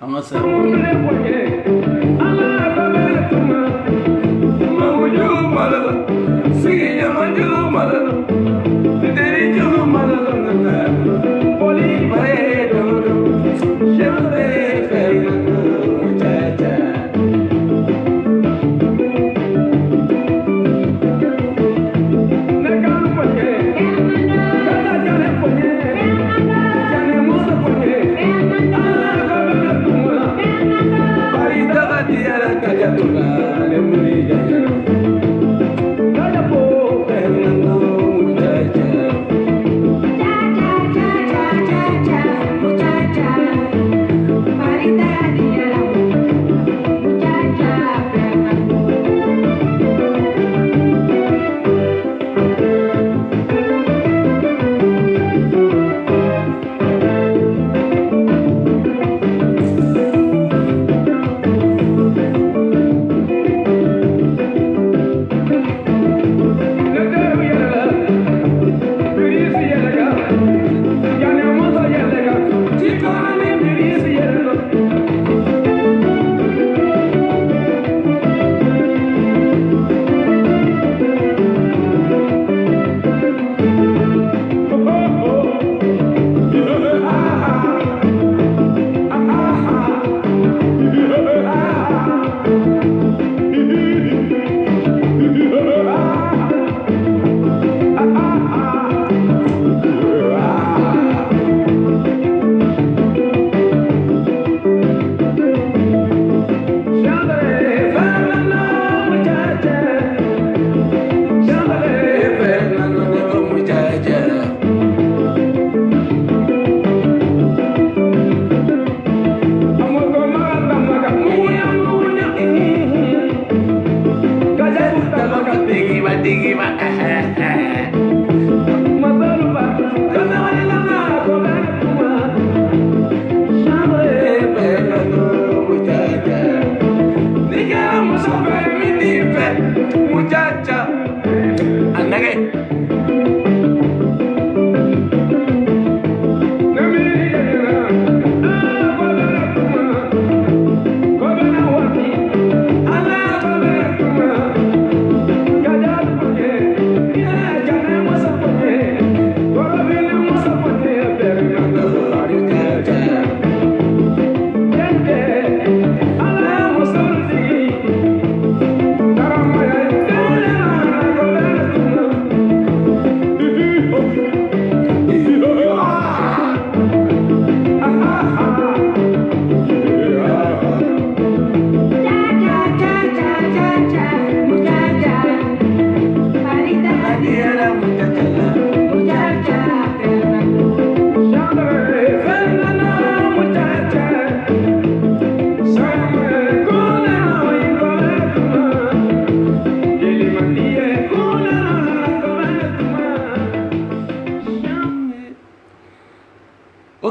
anga sa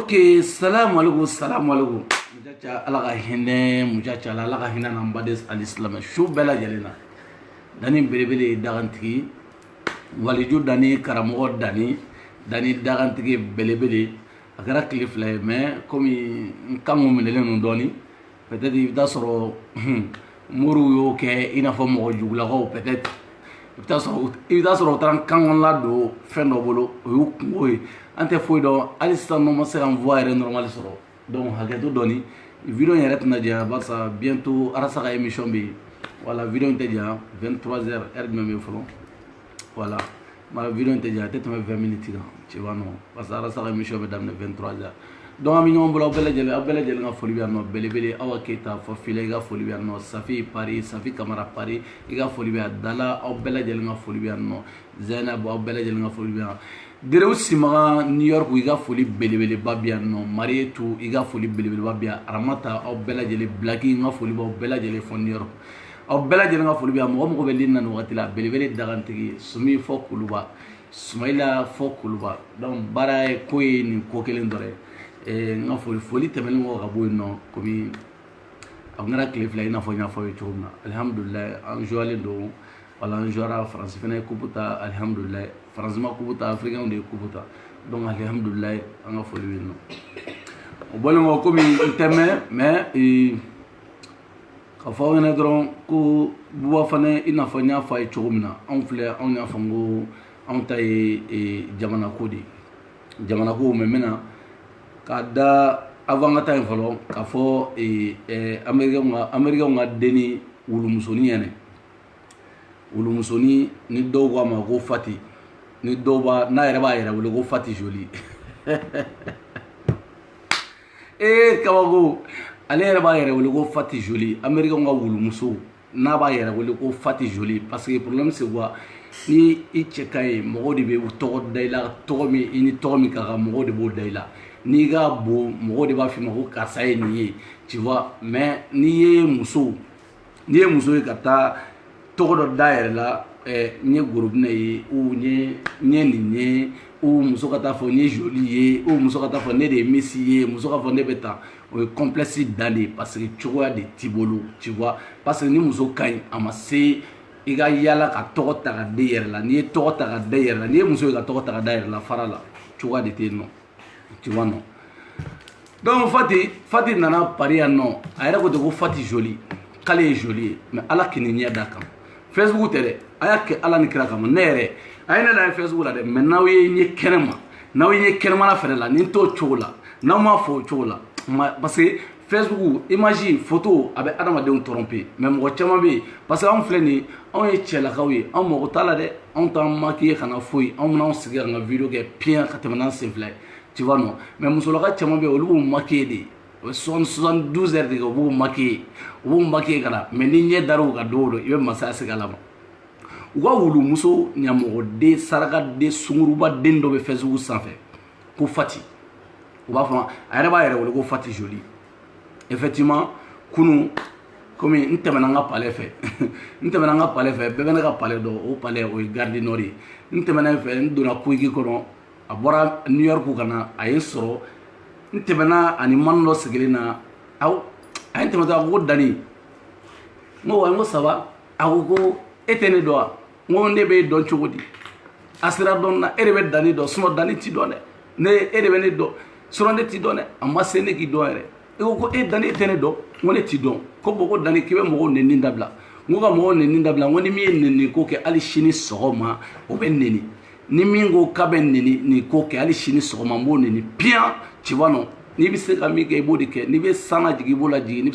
Okay, salam alaikum. Mujacha alaga hine, mujacha alaga hina nambades al-Islam. Shou bela jalina. Dani belebele dagantigi, waliju dani karamogo dani dagantigi belebele. Agara klifle mais comme kango menele non doni. Peut-être il da soro muru yo ke ina fo mo jugla ko peut-être il da soro tan kango la do fendo bolo yo koy ante foi do alista no se envoyer normal soro donc hageto doni vidéo yeret na dia basa bientôt arasa ka émission bi voilà vidéo inte dia 23h heure même folo voilà ma vidéo inte dia tête 20 minutes tu vois non parce arasa ka émission bi damne 23h donc ami ñom bolo bele jël nga foli bi no bele awa keta fo file ga foli bi no safi paris safi camara paris iga foli bi dala aw bele jël nga foli bi no zainab aw bele jël nga foli bi Derew Simaga New York iga foli belebele babia no Marietou iga foli belebele babia Aramata aw bela jele Blacki nga foli ba bela jele fo New York aw bela jele nga foli bi mo ko belin nan wakati la belebele dagantigi sumi fo kuluba Sumaila fo kuluba donc bara ko ni ko kelen dore nga foli temel ngo ga boyno komi ngara cliff la ina fo nya fo yutuna alhamdulillah an joale do wala an joara France fena kubuta alhamdulillah France ma kubuta africain de kubuta donc alhamdulillah anga foli wino bolongo komi inteme mais ka fɔ ɲɛna dɔrɔn ko buba fana i n'a fɔ n y'a fɔ a ye cogo min na anw filɛ anw y'a fɔ n ko anw ta ye jamana ko de jamana ko mais maintenant ka da avant ka taa yen fɔlɔ ka fɔ américain ka denni wulumusonin yɛrɛ wulumusonin ni dɔw ko a ma ko Fati ni dɔw b'a n'a yɛrɛ b'a yɛrɛ wele ko Fati joli kabako ale yɛrɛ b'a yɛrɛ wele ko Fati joli américain ka wulumuso n'a b'a yɛrɛ wele ko Fati joli parce que problème c'est quoi ni i cɛ ka ɲi mɔgɔw de bɛ tɔgɔ da i la tɔgɔ min i ni tɔgɔ min ka kan mɔgɔw de b'o da i la n'i ka bon mɔgɔw de b'a f'i ma ko karisa ye nin ye tu vois mais n'i ye muso ye ka taa tɔgɔ dɔ da yɛrɛ la n ye gorobinɛ ye ou n ye nin ye ou muso ka taa fɔ n ye joli ye ou muso ka taa fɔ ne de ye Messi ye muso ka fɔ ne bɛ tan o ye complexe dan de parce que cogoya de t'i bolo tu vois parce que ni muso ka ɲi a ma se i ka yala ka tɔgɔ ta ka da i yɛrɛ la n'i ye tɔgɔ ta ka da i yɛrɛ la n'i ye muso ye ka tɔgɔ ta ka da i yɛrɛ la fara la cogoya de tɛ yen nɔ tu vois non donc Fati nana pari yan nɔ a yɛrɛ ko ten ko Fati joli k'ale ye joli ye mais ala kini ɲɛ d'a kan Facebook tɛ dɛ a y'a kɛ ala ni kira kama ne yɛrɛ a ye ne lajɛ Facebook la dɛ mais n'aw ye ɲɛ kɛnɛma n'aw ye ɲɛ kɛnɛmana fɛnɛ la ni n t'o cogo la n'aw m'a fɔ o cogo la parce que Facebook image photo a bɛ adamadenw tromper mais mɔgɔ caman bɛ yen parce que anw filɛ nin anw ye cɛlakaw ye anw mago t'a la dɛ anw t'an maquiller kana foyi anw bɛn'anw sigi ka video kɛ piyan ka tɛmɛ n'an sen fila ye tu vois non mais musolaka caman bɛ yen olu b'u maquiller de o bɛ 72 heures de kɛ u b'u maquiller ka na mais ni ɲɛ dar'u kan don o don i bɛ masaya segin a la ma u ka wulumuso ɲamɔgɔden sarakaden sungurubaden dɔ bɛ Facebook sanfɛ ko Fati u b'a fɔ a yɛrɛ b'a yɛrɛ wele ko Fati joli effectivement kunu komi n tɛmɛna n ka palais fɛ bɛɛ bɛ ne ka palais dɔn o palais o ye Gare du Nord ye n tɛmɛna fɛ n donna Koigi kɔnɔ a bɔra New York ka na a ye n sɔrɔ n tɛmɛna ani manu dɔ sigilen na a ye n tɛmɛtɔ a ko ko Dani n ko wa n ko ça va a ko ko e tɛ ne dɔn wa n ko ne b'e dɔn cogo di a sera dɔn na e de bɛ Dani dɔn sinon Dani t'i dɔn dɛ e de bɛ ne dɔn sinon ne t'i dɔn dɛ a ma se ne k'i dɔn yɛrɛ e ko e Dani e tɛ ne dɔn n ko ne t'i dɔn ko bon ko Dani k'i bɛ mɔgɔw nɛni dabila n ko ka mɔgɔw nɛni dabila n ko ni min ye nɛni ko kɛ hali sini sɔgɔma o bɛ nɛni ni min ko k'a bɛ nɛni nin ko kɛ hali sini sɔgɔma n b'o nɛni piyan tu vois non n'i bɛ se ka min kɛ i b'o de kɛ n'i bɛ san lajigin i b'o lajigin n'i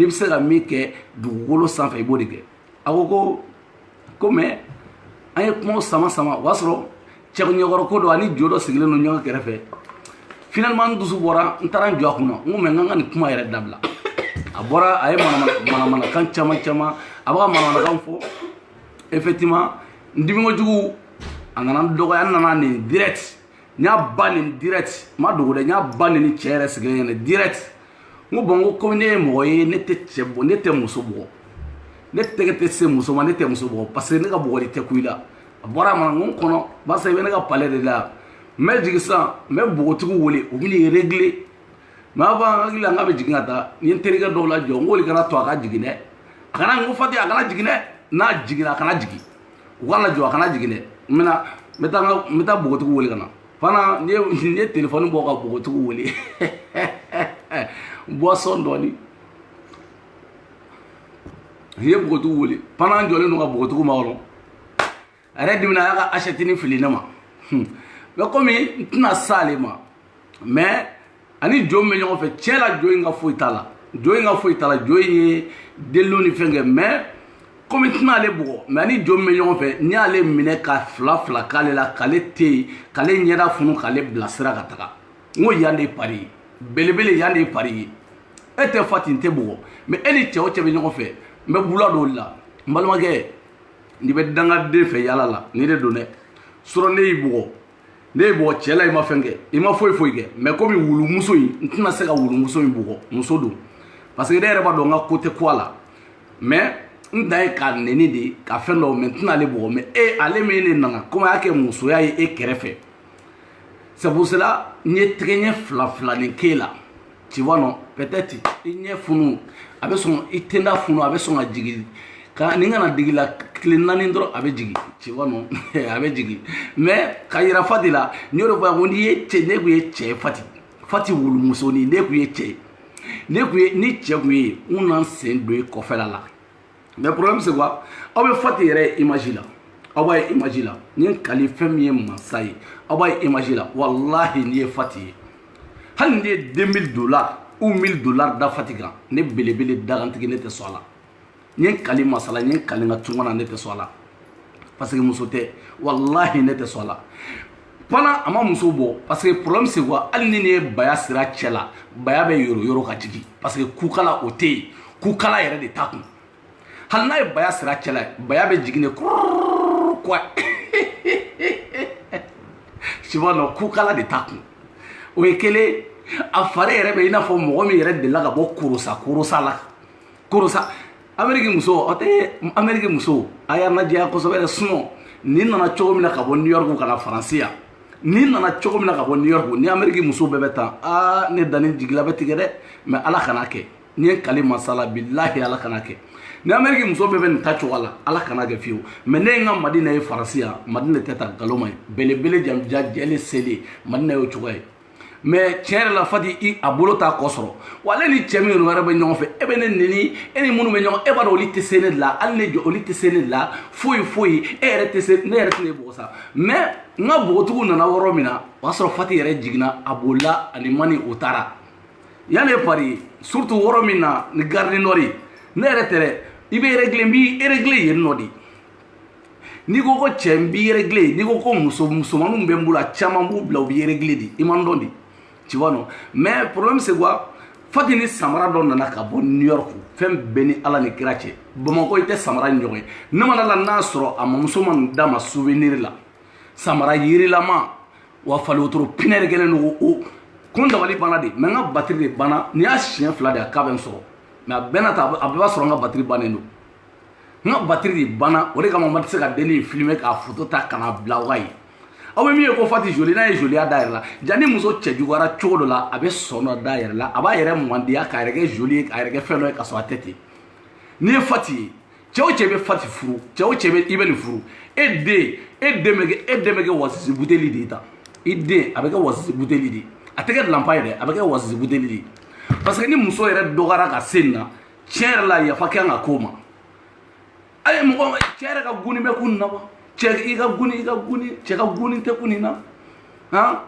bɛ se ka min kɛ dugukolo sanfɛ i b'o de kɛ a ko mais an ye kumaw sama o b'a sɔrɔ cɛɲɛkɔrɔ ko dɔ ani jo dɔ sigilen don ɲɔgɔn kɛrɛfɛ finalement n dusu bɔra n taara n jɔ a kunna n ko mais n ka nin kuma yɛrɛ dabila a bɔra a ye manamanakan caman a b'a ka manamanakan fɔ effectivement n dimikojugu a nana dɔgɔya n nana nin direct n y'a ba nin direct n ma dogo dɛ n y'a ba nin cɛ yɛrɛ sigilen ɲɛna direct n ko bon n ko komi ne ye mɔgɔ ye ne tɛ cɛ bɔ ne tɛ muso bugɔ ne tɛgɛ tɛ se muso ma ne tɛ muso bugɔ parce que ne ka bugɔli tɛ ku i la a bɔra a manakun kɔnɔ barisa i bɛ ne ka palais de la n bɛ jigin sisan n bɛ bogotigiw wele u bɛ n'i régler mais avant n hakili la n k'a bɛ jigin ka taa n ye n terikɛ dɔw lajɔ n k'olu kana to a ka jigin dɛ a kana n ko Fati a kana jigin dɛ n'a jiginna a kana jigin u k'a lajɔ a kana jigin dɛ n bɛ taa bogotigiw wele ka na fana n ye téléphone bɔ ka bogotigiw wele boisson dɔɔni n ye bogotigiw wele fana n jɔlen don ka bogotigiw makɔnɔ a yɛrɛ dimina a y'a ka assiette fili ne ma mais komi n tɛna s'ale ma mais ani jo min bɛ ɲɔgɔn fɛ tiɲɛ la jo in ka foyi t'a la jo in ye delilu ni fɛn kɛ mais komi n tɛna ale bugɔ mais ani jo min bɛ ɲɔgɔn fɛ n'i y'ale minɛ ka fila k'ale la k'ale tɛ yen k'ale ɲɛda funu k'ale bilasira ka taga n ko yan de ye pari ye belebele yan de ye pari ye e tɛ Fati n tɛ bugɔ mais e ni cɛ o cɛ bɛ ɲɔgɔn fɛ n bɛ bula dɔw la n balimakɛ n'i bɛ dangaden fɛ yala la ni de don dɛ sɔrɔ ne y'i bugɔ cɛ la i ma fɛn kɛ i ma foyi kɛ mais komi wulumuso in n tɛna se ka wulumuso in bugɔ muso don parce que ne yɛrɛ b'a dɔn n ka ko tɛ ku a la mais n dan ye k'a nɛni de ka fɛn dɔw mais n tɛna ale bugɔ mais ale min ne nana komi a y'a kɛ musoya ye e kɛrɛfɛ c'est pour cela n ye tɛgɛ ɲɛ fila nin k'e la tu vois non peut-être i ɲɛ funu a bɛ sɔn i tenda funu a bɛ sɔn ka jigin ni kana digi la tile 4 dɔrɔn a bɛ jigin tu vois non a bɛ jigin mais ka yira Fati la n y'o de fɔ yan ko n'i ye cɛ ne ko ye cɛ fati wulumuso ni ne ku ye cɛ ne ku ye ni cɛ ku ye un n'an sen don kɔfɛla la mais problème c'est quoi aw bɛ fati yɛrɛ image la aw b'a ye image la ni ye kali fɛn min ye masa ye aw b'a ye image la wallahi ni ye fati ye hali ni ye $2000 ou $1000 da fati kan ne belebele dagantigi ne tɛ sɔn a la ni ye kali masala ni ye kali n ka tunga na ne tɛ sɔn a la parce que muso tɛ wallahi ne tɛ sɔn a la fana a ma muso bɔ parce que problème c'est quoi hali ni ne ye baya sira cɛ la baya bɛ yɔrɔ yɔrɔ ka jigin parce que kukala o tɛ yen kukala yɛrɛ de t'a kun hali n'a ye baya sira cɛ la baya bɛ jigin de quoi tu vois non kukala de t'a kun o ye kelen a fari yɛrɛ bɛ i n'a fɔ mɔgɔ min yɛrɛ delila ka bɔ korosa la korosa Amérique muso o tɛ Amérique muso a y'a lajɛ kosɛbɛ dɛ sinon ni nana cogo min na ka bɔ New York ka na Faransi yan ni nana cogo min na ka bɔ New York ni Amérique muso bɛɛ bɛ tan ne dani jigila bɛ tigɛ dɛ mais Ala kana kɛ ni ye kali masala billahi Ala kana kɛ ni Amérique muso bɛɛ bɛ nin ta cogo la Ala kana kɛ fiyewu mais ne ye n ka Madina ye Faransi yan Madina tɛ ta galon ma ye belebele jamja jɛlen seli Madina y'o cogo ye mais tiɲɛ yɛrɛ la fati a bolo t'a kɔ sɔrɔ wa ale ni cɛ min yɛrɛ bɛ ɲɔgɔn fɛ e bɛ ne neni e ni minnu bɛ ɲɔgɔn e b'a dɔn olu tɛ se ne la hali ne jɔ olu tɛ se ne la foyi e yɛrɛ tɛ se ne yɛrɛ tɛ ne bɔgɔ sa mais n ka bogotigiw nana yɔrɔ min na o y'a sɔrɔ fati yɛrɛ jiginna a bolila ani mani o taara yanni e pari surtout yɔrɔ min na ni garde nord ne yɛrɛ tɛ dɛ i bɛ régler n b'i régler yen nɔ de n'i ko ko cɛ n b'i régler n'i ko ko musomaninw bɛ n bolo a caman b'u bila u b'i régler de i man dɔn de. Tu vois non mais problème c'est quoi fati ni samara dɔ nana ka bɔ New York fɛn bɛɛ ni Ala ni kira cɛ Bamakɔ i tɛ samara ɲɔgɔn ye ne mana la n'a sɔrɔ a mamuso ma nin d'a ma souvenir la samara yirilama wa fali wotoro pinɛri kelen don o kun dabali banna de mais n ka batiri de banna ni y'a siɲɛ 2 de a k'a bɛ n sɔrɔ mais a bɛɛ n'a ta a bɛɛ b'a sɔrɔ n ka batiri bannen don n ka batiri de banna o de kama n ma se ka denni filmer k'a photo ta ka na bila wa ye aw bɛ min ye ko fati joli n'a ye joliya da yɛrɛ la jani muso cɛ juguyara cogo dɔ la a bɛ sɔn dɔ da yɛrɛ la a b'a yɛrɛ mandiya k'a yɛrɛ kɛ joli ye k'a yɛrɛ kɛ fɛn dɔ ye ka sɔrɔ a tɛ ten n'i ye fati ye cɛ o cɛ bɛ fati furu cɛ o cɛ bɛ i bɛ nin furu e den bɛ kɛ wasisi buteli de ye tan i den a bɛ kɛ wasisi buteli de ye a tɛ kɛ lampa ye dɛ a bɛ kɛ wasisi buteli de ye parce que ni muso yɛrɛ dɔgɔyara ka se nin na tiɲɛ yɛrɛ la yafa kɛ kan ka k'o ma a ye mɔgɔ cɛ yɛrɛ ka guni bɛ kun nin na wa cɛ i ka guni cɛ ka guni tɛ kun nin na han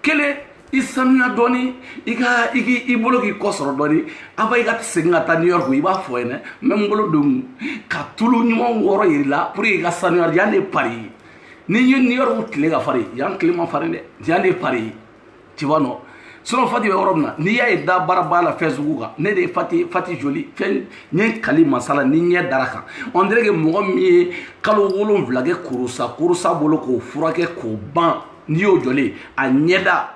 kelen i sanuya dɔɔni i bolo k'i kɔ sɔrɔ dɔɔni a ba i ka segin ka taa New York i b'a fɔ ye dɛ mais n bolo don ka tulu ɲuman wɔɔrɔ yiri la pour que i ka sanuya yan de pari ni ye New York tile ka farin yan tile ma farin dɛ yan de pari tu vois non sinon fati bɛ yɔrɔ min na n'i y'a ye da baara la Facebook kan ne de ye fati joli fɛn n ye kali masala ni ɲɛ dara kan on dirait que mɔgɔ min ye kalo 7 kɛ korosa bolo k'o furakɛ k'o ban n'i y'o jɔlen a ɲɛda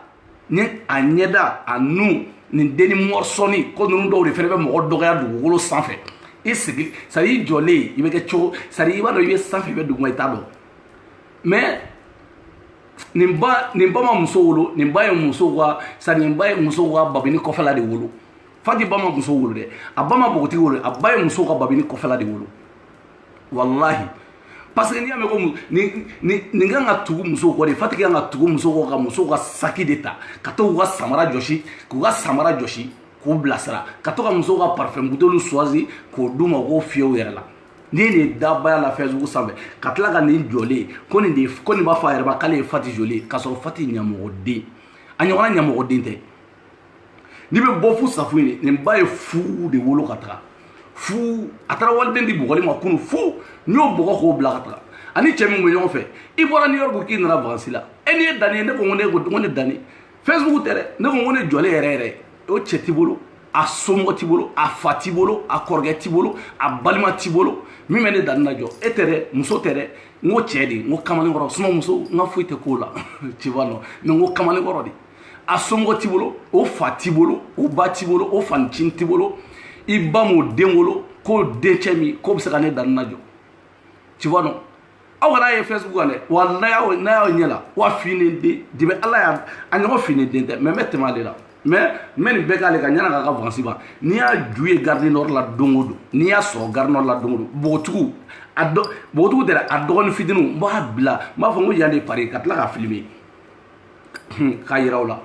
a nu nin denni mɔrisɔni ko ninnu dɔw de fɛnɛ bɛ mɔgɔ dɔgɔya dugukolo sanfɛ i sigi c'est à dire i jɔlen i bɛ kɛ cogo c'est à dire i b'a dɔn i bɛ sanfɛ i bɛ duguma i t'a dɔn mais nin ba ma muso wolo nin ba ye muso ka babini kɔfɛla de wolo fati ba ma muso wolo dɛ a ba ma bogotigi wolo a ba ye muso ka babini kɔfɛla de wolo wallahi parce que n'i y'a mɛn ko nin kan ka tugu muso kɔ de fati kan ka tugu muso kɔ ka muso ka saki de ta ka to k'u ka samara jɔsi k'u bilasira ka to ka muso ka parfum butelu choisi k'o d'u ma u k'o fiyɛ u yɛrɛ la ni ye dabaya la Facebook sanfɛ ka tila ka nin jɔlen ko nin b'a fɔ a yɛrɛ ma k'ale ye fati joli k'a sɔrɔ fati ɲɛmɔgɔden a ɲɔgɔnna ɲɛmɔgɔden tɛ n'i bɛ bɔ fu safu ye nin ba ye fu de wolo ka taga fu a taara waliden di bɔgɔli ma kunu fu n'i y'o bɔgɔ k'o bila ka taga ani cɛ min bɛ ɲɔgɔn fɛ i bɔra New York k'i nana vacances la e ni ye danni ye ne ko n ko ne danni Facebook tɛ dɛ ne ko n ko ne jɔlen yɛrɛ o cɛ t'i bolo a somɔgɔ t'i bolo a fa t'i bolo a kɔrɔkɛ t'i bolo a balima t'i bolo min bɛ ne danni na jɔ e tɛ dɛ muso tɛ dɛ n ko cɛ de n ko kamalen kɔrɔ sinon muso n ka foyi tɛ k'o la tu vois non mais n ko kamalen kɔrɔ de a somɔgɔ t'i bolo o fa t'i bolo o ba t'i bolo o fanicini t'i bolo i ba m'o den wolo k'o den cɛ min k'o bɛ se ka ne danni na jɔ tu vois non aw kana ye Facebook kan dɛ wa n'a y'aw ɲɛ la wa finen den debi Ala y'a a ɲɔgɔn finen den tɛ mais n bɛ tɛmɛ ale la mais nin bɛɛ k'ale kan yan'a ka vacances ban n'i y'a ju ye Gare du Nord la don o don n'i y'a sɔrɔ Gare du Nord la don o don bogotigiw tɛ dɛ a dɔgɔnin fitininw n b'a bila n b'a fɔ n ko yan de Paris ka tila k'a filmer k'a yira aw la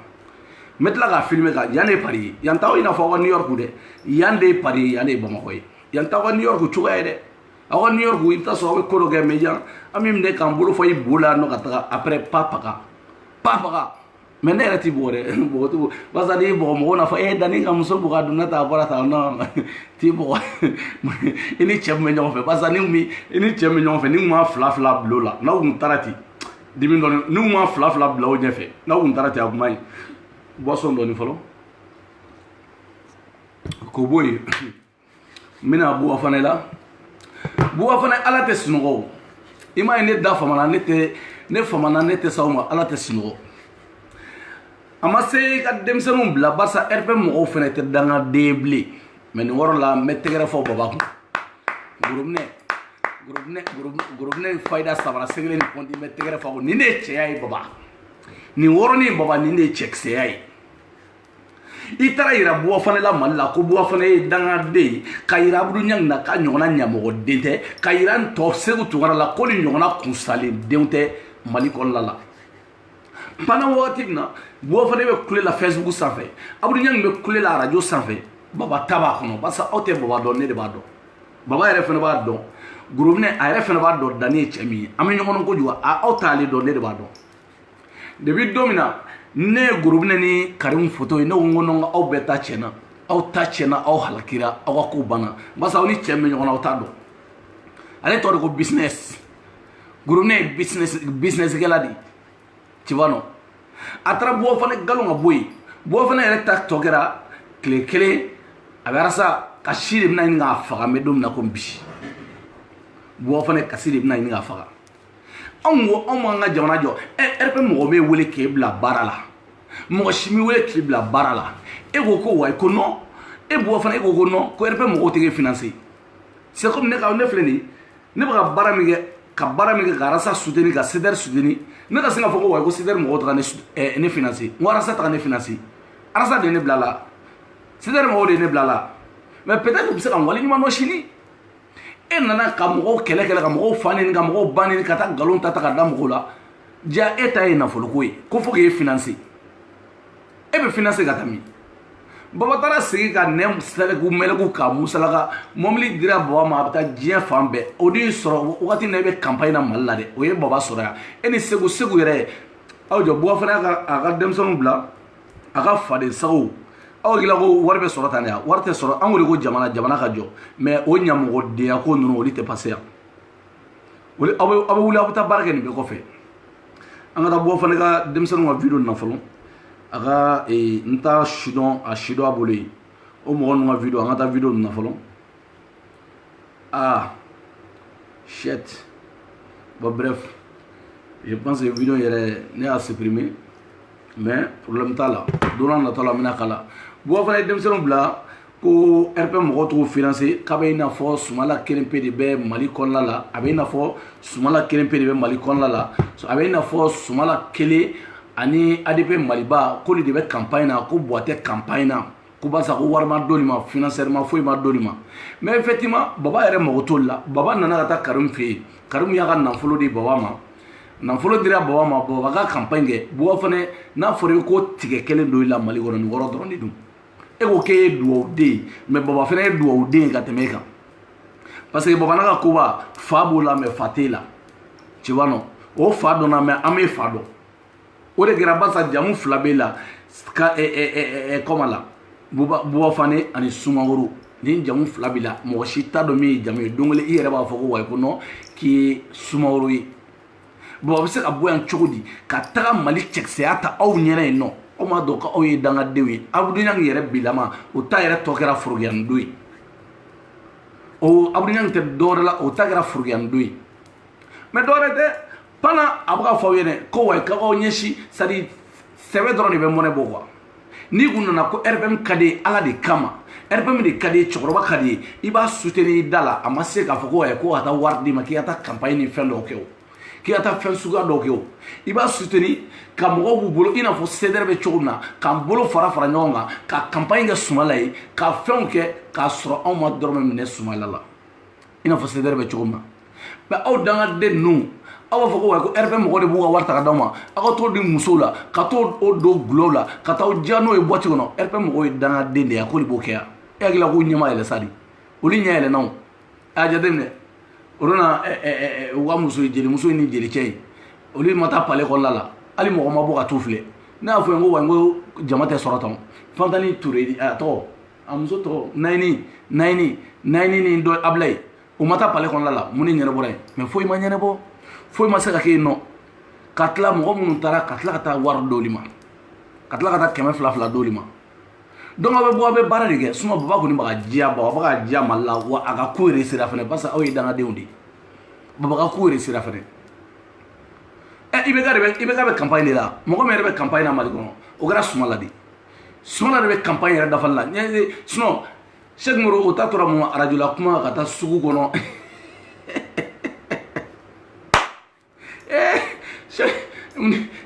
metla ka filmer ka yane Paris yanta ina fo New York de yande Paris yane Bamako yanta New York chuga de awa New York ita so ko lo ga meja amim de kan bulu fo ibula no ka après papa mais ne rati bore botu basadi bo mo na fa dani kam so buga dunna ta bora ta no ti bo ini chemme nyon fe basani mi ini chemme nyon fe ni ma fla blola na un tarati dimi don ni ma fla blow nyefe na un tarati abumai boson doni folo ko boy mina bu afanela ala te sinogo ima ne da famana ne famana ne te sawma ala te sinogo amase ka demsenum bla barsa rp mo fene te danga debli men woro la metegere fo baba groupe fayda sabara segle ni kondi metegere fo ni ne cheyay baba ni woro ni baba ni ne check seyay itara ira buwa fane la malla ko buwa fane danga de kayira budu nyang na ka nyona nyamo dente kayira to segu tungara la ko ni nyona kunsale deunte mali ko la pendant wati na buwa fane be kule la Facebook sanfɛ abudu nyang be kule la radio sanfɛ baba taba kono basa ote baba don ne de ba don baba yɛrɛ fana b'a dɔn groupe ne a yɛrɛ fana b'a dɔn dani cɛ min an bɛ ɲɔgɔn ko juwa a aw t'ale dɔn ne de b'a dɔn depuis don min na ne groupe ne ni Karim photo ye ne ko non aw bɛɛ ta tiɲɛna aw halakira aw ka ko banna basa aw ni cɛ min ɲɔgɔn na aw t'a dɔn ale tɔgɔ de ko business groupe ne ye business kɛla de tu vois non a taara buwa fana galon ka bɔ yen buwa fana yɛrɛ ta tɔ kɛra tile kelen a bɛ arasa kasi de bɛna ɲini k'a faga n bɛ don min na ko bi buwa fana kasi de bɛna ɲini k'a faga anw ko anw m'an ka jamana jɔ RP mɔgɔ bɛ wele k'e bila baara la mɔgɔ si mi wele k'e bila baara la e ko ko wa ko non e buwa fana e ko ko non ko RP mɔgɔw tɛ k'e financer c'est comme ne filɛ nin ye ne bɛ ka baara min kɛ ka arasa soutenir ka CDR soutenir ne ka sin ka fɔ ko wa ko CDR mɔgɔw tɛ ka ne financer n ko arasa tɛ ka ne financer arasa de ye ne bila la CDR mɔgɔw de ye ne bila la mais peut-être u bɛ se ka wale ɲuman dɔ sini e nana ka mɔgɔw kɛlɛ ka mɔgɔw fa nini ka mɔgɔw ba nini ka taa nkalon ta ka da mɔgɔw la ja e ta ye nafoloko ye ko fo k'e financer e bɛ financer ka taa min baba taara sigi ka nɛ sɛlɛku mɛlɛku ka musalaka mɔbili dira baba ma a bɛ taa diɲɛ fan bɛɛ o de y'i sɔrɔ wagati na e bɛ campagne na Mali la dɛ o ye baba sɔrɔ yan e ni segu yɛrɛ aw jɔ buwa fana a ka denmisɛnninw bila a ka faden sagow aw gila ko wari bɛ sɔrɔ tan de yan wari tɛ sɔrɔ an ko de ko jamana ka jɔ mais o ɲamɔgɔdenya ko ninnu olu tɛ passer yan aw bɛ wuli aw bɛ taa baara kɛ nin bɛɛ kɔfɛ an ka taa buwa fana ka denmisɛnninw ka video na fɔlɔ a ka n ta sidɔn a bolo yen o mɔgɔ ninnu ka video an ka taa video na fɔlɔ shit bon bref je pense que video yɛrɛ ne y'a supprimer mais problème t'a la don n'a nataw la n bɛna k'a la buwa fana ye denmisɛnninw bila ko RP mɔgɔw t'o financer k'a bɛ i n'a fɔ Sumala kelen pe de bɛ Mali kɔnɔna la a bɛ i n'a fɔ Sumala kelen pe de bɛ Mali kɔnɔna la a bɛ i n'a fɔ Sumala kelen ani ADP Maliba k'olu de bɛ campagne na ko Buwa tɛ campagne na ko barisa ko wari ma d'olu ma financièrement foyi ma d'olu ma mais effectivement baba yɛrɛ mago t'olu la baba nana ka taa Karim fɛ yen Karim y'a ka nafolo di baba ma nafolo dira baba ma baba ka campagne kɛ buwa fana n'a fɔra i ko tigɛ kelen don i la Mali kɔnɔ nin wɔɔrɔ dɔrɔn de don e ko k'e ye duwawuden ye mais baba fana ye duwawuden ye ka tɛmɛ e kan parce que baba n'a ka koba fa b'o la mais fa t'e la tu vois non o fa dɔnna mais an m'e fa dɔn o de kɛra barisa jamu fila b'e la ka kɔma la buwa fana ani Sumaworo ni jamu fila b'i la mɔgɔ si t'a dɔn min ye jamu ye don kelen i yɛrɛ b'a fɔ ko wa ko non k'i ye Sumaworo ye bon a bɛ se ka bɔ yan cogo di ka taga Mali cɛkisɛya ta aw ɲɛna yen nɔ aw m'a dɔn ko aw ye dangadenw ye Abudu Ɲangi yɛrɛ bilama o ta yɛrɛ tɔ kɛra forokiyanido ye o Abudu Ɲangi tɛ dɔwɛrɛ la o ta kɛra forokiyanido ye mais dɔwɛrɛ tɛ pendant a bɛ ka fɔ aw ye dɛ ko wa k'aw ɲɛsin c'est à dire sɛbɛ dɔrɔn de bɛ mɔnɛ bɔ quoi n'i kun nana ko RPM ka di ye Ala de kama RPM de ka di ye cɛkɔrɔba ka di ye i b'a soutenir i da la a ma se k'a fɔ ko wa ko ka taa wari d'i ma k'i ka taa campagne ni fɛn dɔw kɛ o k'i ka taa fɛn suguya dɔw kɛ o i b'a soutenir ka mɔgɔw b'u bolo i n'a fɔ CDR bɛ cogo min na k'an bolo fara ɲɔgɔn kan ka campagne kɛ Sumala ye ka fɛnw kɛ k'a sɔrɔ anw ma dɔrɔmɛ minɛ Sumala la i n'a fɔ CDR bɛ cogo min na mais aw dangaden ninnu aw b'a fɔ ko wa ko RP mɔgɔ de b'u ka wari ta ka d'aw ma aw ka t'o di musow la ka t'o don gulɔw la ka t'aw diya n'o ye boîte kɔnɔ RP mɔgɔw ye dangaden de ye ko de b'o kɛ yan e hakili la k'u ɲɛma yɛlɛ sa de olu ɲɛ yɛlɛnna o a jateminɛ olu na u ka muso jelimuso ni jelicɛ ye olu ma taa palais kɔnɔna la hali mɔgɔ ma bɔ ka t'u filɛ ne y'a fɔ n ko wa n ko jama tɛ sɔrɔ tan Fantani Touré a tɔgɔ a muso tɔgɔ Nayini ni dɔ Ablaye o ma taa palais kɔnɔna la mun ni ɲɛnabɔra yen mais foyi ma ɲɛnabɔ foyi ma se ka kɛ yen nɔ ka tila mɔgɔ minnu taara ka tila ka taa wari d'olu ma ka tila ka taa 200 d'olu ma donc aw bɛ bɔ aw bɛ baara de kɛ sinon baba kɔni b'a ka diya baba b'a ka diya Mali la wa a ka ko yɛrɛ sira fɛnɛ parce que aw ye dangadenw de ye baba ka ko yɛrɛ sira fɛnɛ IBK bɛ campagne de la mɔgɔ min yɛrɛ bɛ campagne na Mali kɔnɔ o kɛra Sumala de Sumala de bɛ campagne yɛrɛ dafali la sinon Cheikh Moro o ta tora mun radio la kuma ka taa sugu kɔnɔ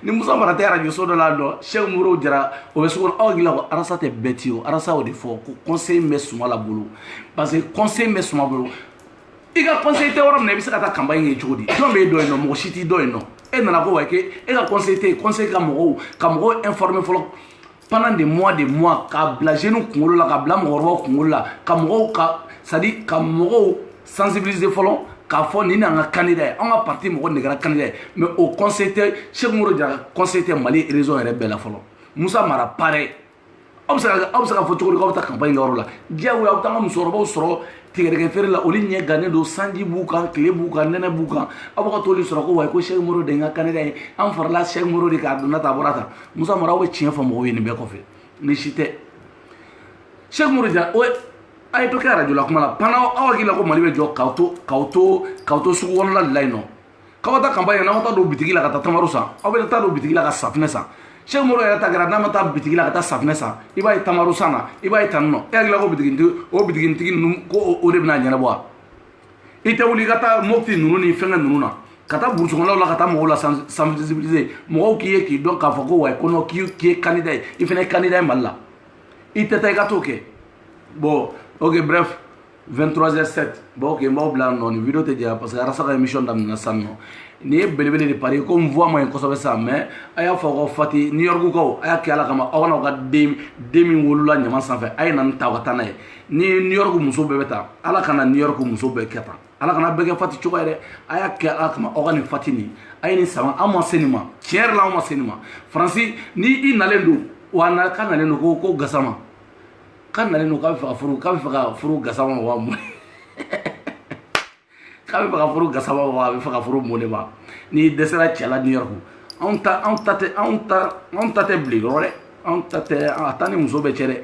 ni Musa Mara tɛ radio so dɔ la dɔn Cheikh Moro jara o bɛ sugu kɔnɔ aw hakili la ko Arasa tɛ bɛɛ ti o Arasa o de fɔ ko conseil bɛ Sumala bolo parce que conseil bɛ Sumala bolo i ka conseil tɛ yɔrɔ min na i bɛ se ka taa campagne kɛ cogo di jɔn bɛ e dɔ yen nɔ mɔgɔ si t'i dɔ yen nɔ e nana ko wa e ka conseil tɛ conseil ka mɔgɔw informer fɔlɔ pendant des mois k'a bila jeunes kunkolo la k'a bila mɔgɔkɔrɔbaw kunkolo la ka mɔgɔw c'est à dire ka mɔgɔw sensibiliser fɔlɔ k'a fɔ nin y'an ka candidat ye an ka parti mɔgɔ de kɛra candidat ye mais o conseil tɛ Cheikh Moro Jara conseil tɛ Mali région yɛrɛ bɛɛ la fɔlɔ Musa Mara pareil aw bɛ se ka fɔ cogo di k'aw bɛ taa campagne kɛ yɔrɔ la diyagoya aw bɛ taa an ka musokɔrɔbaw sɔrɔ tigɛdɛgɛ feere la olu ɲɛ gannen don sanji b'u kan tile b'u kan nɛnɛ b'u kan aw bɛ ka t'olu sɔrɔ ko wa ko Cheikh Moro de ye n ka candidat ye an farala Cheikh Moro de k'a donna ta a bɔra ta Musa Mara aw bɛ tiɲɛ fɔ mɔgɔw ye nin bɛɛ kɔfɛ ni si tɛ Cheikh Moro Jara a ye dɔ kɛ radio la kuma la pendant aw hakili la ko Mali bɛ jɔ k'aw to sugu kɔnɔna de la yen nɔ k'aw taa campagne n'aw taa don bitigi la ka taa tamaro san aw bɛ taa don bitigi la ka safunɛ san Cheikh Moro yɛrɛ ta kɛra n'a ma taa bitigi la ka taa safunɛ san i b'a ye tamaro san na i b'a ye tan nɔ e hakili la ko bitigitigi ninnu ko o de bɛna ɲɛnabɔ wa i tɛ wuli i ka taa Mopti ninnu ni fɛnkɛ ninnu na ka taa burusi kɔnɔnaw la ka taa mɔgɔw la sensibiliser mɔgɔw k'i ye k'i dɔn k'a fɔ ko wa ko non k'i ye candidat ye i fana ye candidat ye Mali la i tɛ taa i ka t'o kɛ bon ok bref 23h07 bon ok n b'aw bila nɔ nin video tɛ janya parce que Arasa ka émission daminɛna sisan nɔ nin ye belebele de pari ko n voix ma ɲi kosɛbɛ sisan mais a y'a fɔ aw ka fati New York kaw a y'a kɛ Ala kama aw kana aw ka den min wolola ɲama sanfɛ a ye na nin ta aw ka taa n'a ye ni New York muso bɛɛ bɛ taa Ala kana New York muso bɛɛ kɛ tan Ala kana bɛɛ kɛ fati cogo ye dɛ a y'a kɛ Ala kama aw ka nin fati nin a ye nin sama an ma se nin ma tiɲɛ yɛrɛ la an ma se nin ma Faransi ni i nalen don wa k'a nalen don ko Gasama k'a nalen don k'a bɛ fɛ ka furu Gasama wa mun k'a bɛ fɛ ka furu Gasama wa a bɛ fɛ ka furu mun de ma ni dɛsɛra cɛ la New York anw ta tɛ bilen yɔrɔ dɛ anw ta tɛ a taa ni muso bɛ cɛ dɛ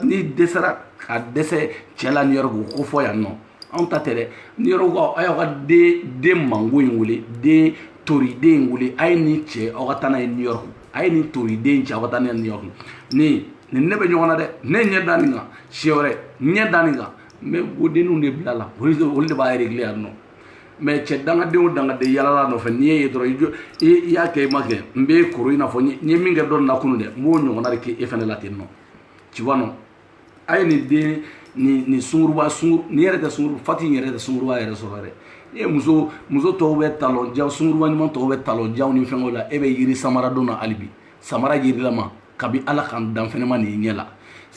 ni dɛsɛra ka dɛsɛ cɛ la New York ko fɔ yan nɔ anw ta tɛ dɛ New York a y'aw ka den mango in wele den toriden in wele a ye nin cɛ aw ka taa n'a ye New York a ye nin toriden cɛ aw ka taa n'a ye New York nin ne bɛ ɲɔgɔn na dɛ ne ɲɛ da nin kan siɲɛ wɛrɛ ɲɛ da nin kan n bɛ godenninw de bila la olu de b'a régler yan nɔ mais cɛ dangadenw dangaden yalala nɔfɛ n'i ye dɔrɔn i y'a kɛ i ma kɛ n bɛ koro i n'a fɔ n ye min kɛ dɔ nin na kunun dɛ n b'o ɲɔgɔnna de kɛ e fana la ten nɔ tu vois non a ye nin den nin sunguruba nin yɛrɛ tɛ sunguruba fati in yɛrɛ tɛ sunguruba yɛrɛ sɔrɔ yɛrɛ e muso tɔw bɛ talonjaw sunguruba ɲuman tɔw bɛ talonjaw ni fɛnw la e bɛ yiri samara don na hali bi samara yirilama kabi Ala kan dan fɛnɛ ma nin ɲɛ la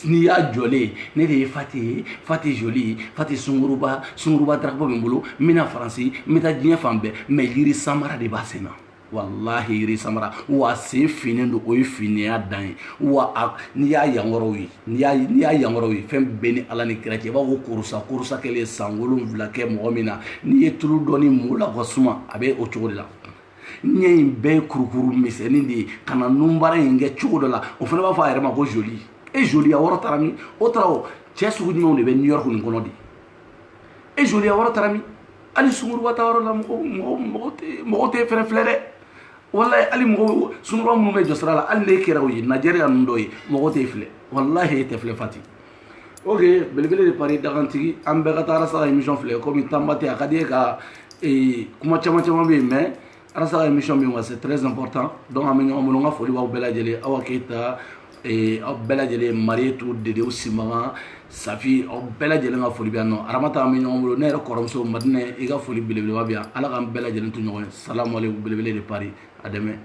n'i y'a jɔlen ne de ye fati ye fati joli fati sunguruba drapeau bɛ n bolo n bɛna Faransi n bɛ taa diɲɛ fan bɛɛ mais yiri samara de b'a sen na wallahi yiri samara wa sen finnen don o ye finiya dan ye wa n'i y'a yankɔrɔw ye n'i y'a yankɔrɔw ye fɛn bɛɛ ni Ala ni kira cɛ i b'a fɔ korusa kɛlen san 7 kɛ mɔgɔ min na n'i ye tulu dɔɔni mun la ka suma a bɛ o cogo de la ɲɛ in bɛɛ ye kurukuru misɛnnin de ye ka na nunbara in kɛ cogo dɔ la o fana b'a fɔ a yɛrɛ ma ko joli e joli a wɔrɔ taara min o taara o cɛ sugu jumɛnw de bɛ New York nin kɔnɔ de e joli a wɔrɔ taara min hali sunguruba ta yɔrɔ la mɔgɔ tɛ fɛrɛ filɛ dɛ wallahi hali mɔgɔ sunguruba minnu bɛ jɔ sira la hali n'e kɛra o ye Nigeria ninnu dɔ ye mɔgɔ tɛ filɛ wallahi e tɛ filɛ fati ok belebele de pari dagantigi an bɛɛ ka taa Arasa ka émission filɛ komi tanba tɛ a ka di e ka kuma caman bɛ yen mais Arasa ka émission min c'est très important donc an bɛ ɲɔgɔn bolo n ka foli b'aw bɛɛ lajɛlen Awa Keyita aw bɛɛ lajɛlen Marietou Dede Simagan Safi aw bɛɛ lajɛlen ka foli bɛ yan nɔ Aramata an bɛ ɲɔgɔn bolo ne yɛrɛ kɔrɔmuso Madinɛ i ka foli belebeleba bɛ yan Ala k'an bɛɛ lajɛlen to ɲɔgɔn ye salamu aleykum belebele de Paris a dɛmɛ